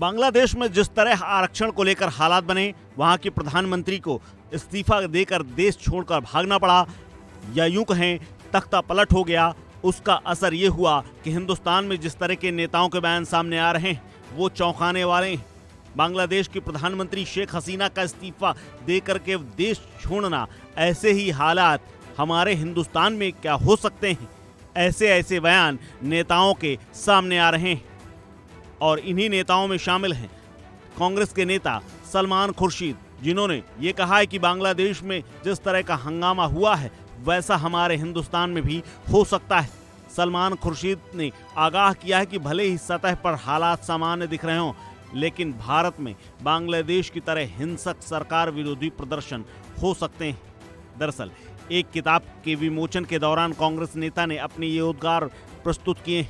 बांग्लादेश में जिस तरह आरक्षण को लेकर हालात बने, वहां के प्रधानमंत्री को इस्तीफा देकर देश छोड़कर भागना पड़ा या यूं कहें तख्ता पलट हो गया, उसका असर ये हुआ कि हिंदुस्तान में जिस तरह के नेताओं के बयान सामने आ रहे हैं वो चौंकाने वाले हैं। बांग्लादेश की प्रधानमंत्री शेख हसीना का इस्तीफा देकर के देश छोड़ना, ऐसे ही हालात हमारे हिंदुस्तान में क्या हो सकते हैं, ऐसे ऐसे बयान नेताओं के सामने आ रहे हैं। और इन्हीं नेताओं में शामिल हैं कांग्रेस के नेता सलमान खुर्शीद, जिन्होंने ये कहा है कि बांग्लादेश में जिस तरह का हंगामा हुआ है वैसा हमारे हिंदुस्तान में भी हो सकता है। सलमान खुर्शीद ने आगाह किया है कि भले ही सतह पर हालात सामान्य दिख रहे हों, लेकिन भारत में बांग्लादेश की तरह हिंसक सरकार विरोधी प्रदर्शन हो सकते हैं। दरअसल एक किताब के विमोचन के दौरान कांग्रेस नेता ने अपने ये उद्गार प्रस्तुत किए।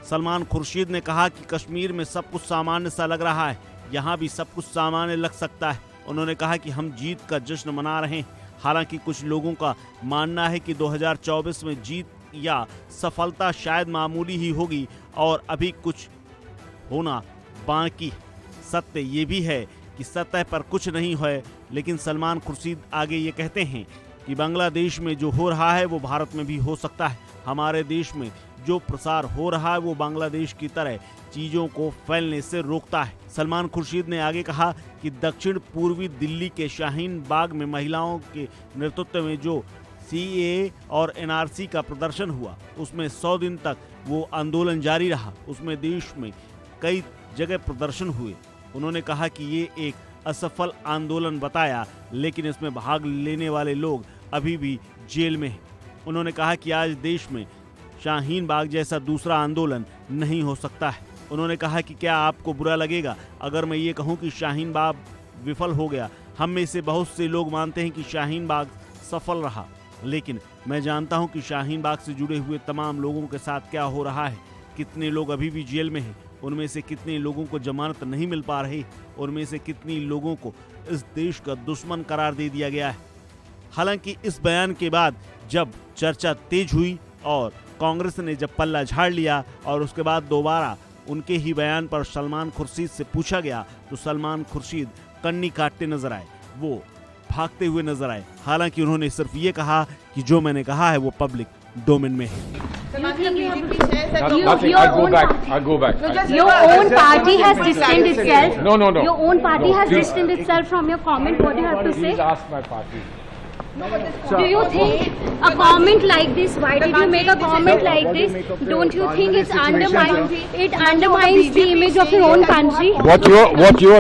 सलमान खुर्शीद ने कहा कि कश्मीर में सब कुछ सामान्य सा लग रहा है, यहाँ भी सब कुछ सामान्य लग सकता है। उन्होंने कहा कि हम जीत का जश्न मना रहे हैं। हालांकि कुछ लोगों का मानना है कि 2024 में जीत या सफलता शायद मामूली ही होगी और अभी कुछ होना बाकी। सत्य ये भी है कि सतह पर कुछ नहीं है, लेकिन सलमान खुर्शीद आगे ये कहते हैं कि बांग्लादेश में जो हो रहा है वो भारत में भी हो सकता है। हमारे देश में जो प्रसार हो रहा है वो बांग्लादेश की तरह चीजों को फैलने से रोकता है। सलमान खुर्शीद ने आगे कहा कि दक्षिण पूर्वी दिल्ली के शाहीन बाग में महिलाओं के नेतृत्व में जो CAA और NRC का प्रदर्शन हुआ, उसमें 100 दिन तक वो आंदोलन जारी रहा। उसमें देश में कई जगह प्रदर्शन हुए। उन्होंने कहा कि ये एक असफल आंदोलन बताया, लेकिन इसमें भाग लेने वाले लोग अभी भी जेल में हैं। उन्होंने कहा कि आज देश में शाहीन बाग जैसा दूसरा आंदोलन नहीं हो सकता है। उन्होंने कहा कि क्या आपको बुरा लगेगा अगर मैं ये कहूं कि शाहीन बाग विफल हो गया? हम में से बहुत से लोग मानते हैं कि शाहीन बाग सफल रहा, लेकिन मैं जानता हूं कि शाहीन बाग से जुड़े हुए तमाम लोगों के साथ क्या हो रहा है। कितने लोग अभी भी जेल में हैं, उनमें से कितने लोगों को जमानत नहीं मिल पा रही, उनमें से कितनी लोगों को इस देश का दुश्मन करार दे दिया गया है। हालांकि इस बयान के बाद जब चर्चा तेज हुई और कांग्रेस ने जब पल्ला झाड़ लिया और उसके बाद दोबारा उनके ही बयान पर सलमान खुर्शीद से पूछा गया, तो सलमान खुर्शीद कन्नी काटते नजर आए, वो भागते हुए नजर आए। हालांकि उन्होंने सिर्फ ये कहा कि जो मैंने कहा है वो पब्लिक डोमेन में है। I'll go back. Your own party has distanced itself. No. Your own party has distanced itself from your comment. What do you have to say? Please ask my party. Do you think a comment like this? Why did you make a comment like this? Don't you think it undermines the image of your own country? What you're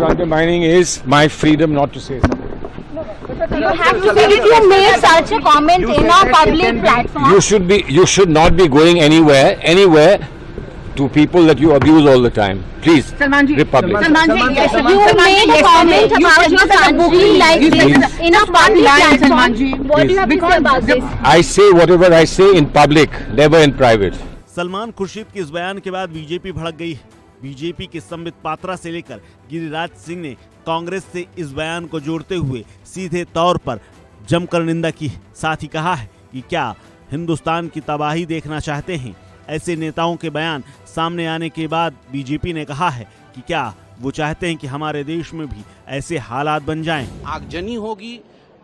undermining is my freedom not to say something. You have to say that you made such a comment in a public platform. You should not be going anywhere to people that you abuse all the time. Please, Republic. Yes, you made a comment about your country like this in a public platform. What do you have to say about this? I say whatever I say in public, never in private. Salman Khurshid के इस बयान के बाद BJP भड़क गई। BJP के संबित पात्रा से लेकर गिरिराज सिंह ने कांग्रेस से इस बयान को जोड़ते हुए सीधे तौर पर जमकर निंदा की। साथ ही कहा है कि क्या हिंदुस्तान की तबाही देखना चाहते हैं। ऐसे नेताओं के बयान सामने आने के बाद बीजेपी ने कहा है कि क्या वो चाहते हैं कि हमारे देश में भी ऐसे हालात बन जाएं। आगजनी होगी,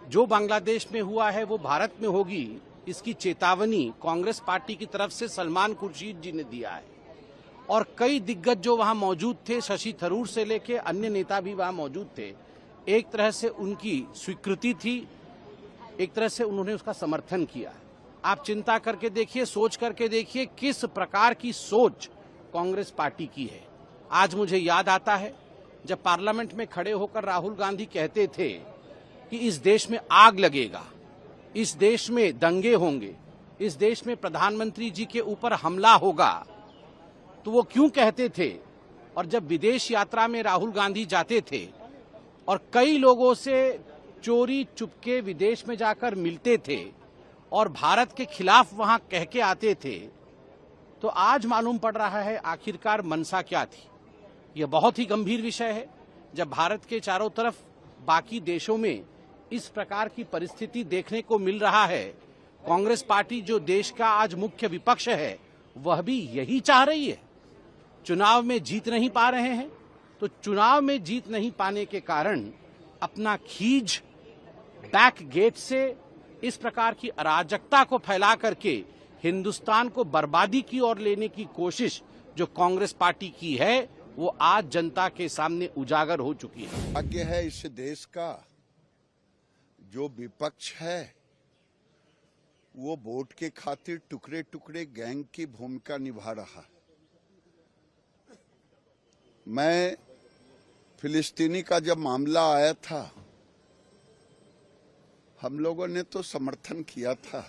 जो बांग्लादेश में हुआ है वो भारत में होगी, इसकी चेतावनी कांग्रेस पार्टी की तरफ से सलमान खुर्शीद जी ने दिया है। और कई दिग्गज जो वहां मौजूद थे, शशि थरूर से लेके अन्य नेता भी वहां मौजूद थे, एक तरह से उनकी स्वीकृति थी, एक तरह से उन्होंने उसका समर्थन किया। आप चिंता करके देखिए, सोच करके देखिए किस प्रकार की सोच कांग्रेस पार्टी की है। आज मुझे याद आता है जब पार्लियामेंट में खड़े होकर राहुल गांधी कहते थे कि इस देश में आग लगेगा, इस देश में दंगे होंगे, इस देश में प्रधानमंत्री जी के ऊपर हमला होगा। तो वो क्यों कहते थे? और जब विदेश यात्रा में राहुल गांधी जाते थे और कई लोगों से चोरी चुपके विदेश में जाकर मिलते थे और भारत के खिलाफ वहां कह के आते थे, तो आज मालूम पड़ रहा है आखिरकार मंशा क्या थी। यह बहुत ही गंभीर विषय है। जब भारत के चारों तरफ बाकी देशों में इस प्रकार की परिस्थिति देखने को मिल रहा है, कांग्रेस पार्टी जो देश का आज मुख्य विपक्ष है वह भी यही चाह रही है। चुनाव में जीत नहीं पा रहे हैं, तो चुनाव में जीत नहीं पाने के कारण अपना खीज बैक गेट से इस प्रकार की अराजकता को फैला करके हिंदुस्तान को बर्बादी की ओर लेने की कोशिश जो कांग्रेस पार्टी की है, वो आज जनता के सामने उजागर हो चुकी है। भाग्य है इस देश का, जो विपक्ष है वो वोट के खातिर टुकड़े टुकड़े गैंग की भूमिका निभा रहा है। मैं फिलिस्तीनी का जब मामला आया था, हम लोगों ने तो समर्थन किया था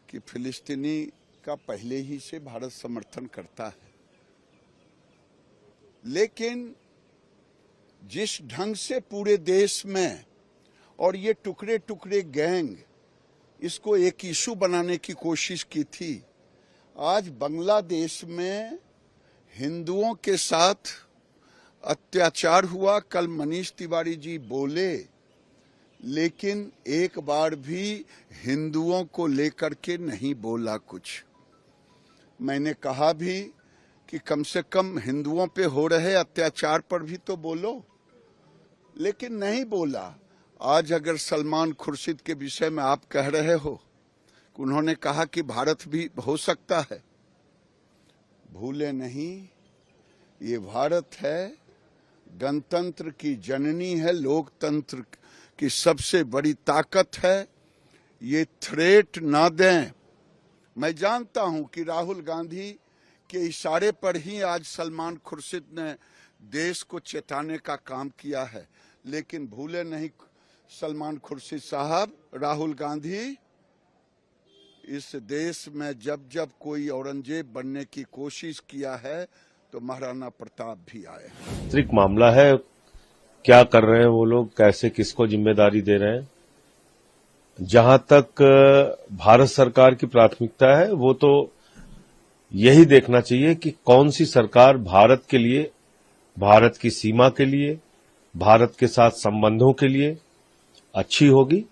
कि फिलिस्तीनी का पहले ही से भारत समर्थन करता है, लेकिन जिस ढंग से पूरे देश में और ये टुकड़े टुकड़े गैंग इसको एक इशू बनाने की कोशिश की थी, आज बांग्लादेश में हिंदुओं के साथ अत्याचार हुआ। कल मनीष तिवारी जी बोले, लेकिन एक बार भी हिंदुओं को लेकर के नहीं बोला कुछ। मैंने कहा भी कि कम से कम हिंदुओं पे हो रहे अत्याचार पर भी तो बोलो, लेकिन नहीं बोला। आज अगर सलमान खुर्शीद के विषय में आप कह रहे हो कि उन्होंने कहा कि भारत भी हो सकता है, भूले नहीं, ये भारत है, गणतंत्र की जननी है, लोकतंत्र की सबसे बड़ी ताकत है। ये थ्रेट ना दें। मैं जानता हूं कि राहुल गांधी के इशारे पर ही आज सलमान खुर्शीद ने देश को चेताने का काम किया है, लेकिन भूले नहीं सलमान खुर्शीद साहब, राहुल गांधी इस देश में जब जब कोई औरंगजेब बनने की कोशिश किया है तो महाराणा प्रताप भी आए। आंतरिक मामला है, क्या कर रहे हैं वो लोग, कैसे किसको जिम्मेदारी दे रहे हैं। जहां तक भारत सरकार की प्राथमिकता है, वो तो यही देखना चाहिए कि कौन सी सरकार भारत के लिए, भारत की सीमा के लिए, भारत के साथ संबंधों के लिए अच्छी होगी,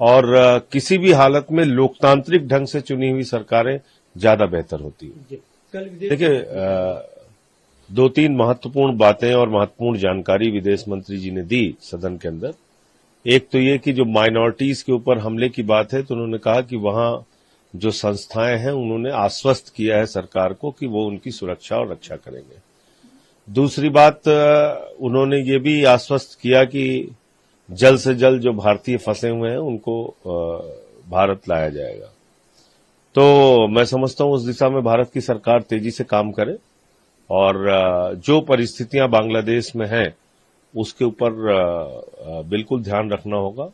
और किसी भी हालत में लोकतांत्रिक ढंग से चुनी हुई सरकारें ज्यादा बेहतर होती हैं। देखिए, दो तीन महत्वपूर्ण बातें और महत्वपूर्ण जानकारी विदेश मंत्री जी ने दी सदन के अंदर। एक तो ये कि जो माइनॉरिटीज के ऊपर हमले की बात है, तो उन्होंने कहा कि वहां जो संस्थाएं हैं उन्होंने आश्वस्त किया है सरकार को कि वो उनकी सुरक्षा और रक्षा करेंगे। दूसरी बात, उन्होंने ये भी आश्वस्त किया कि जल्द से जल्द जो भारतीय फंसे हुए हैं उनको भारत लाया जाएगा। तो मैं समझता हूं उस दिशा में भारत की सरकार तेजी से काम करे, और जो परिस्थितियां बांग्लादेश में हैं उसके ऊपर बिल्कुल ध्यान रखना होगा।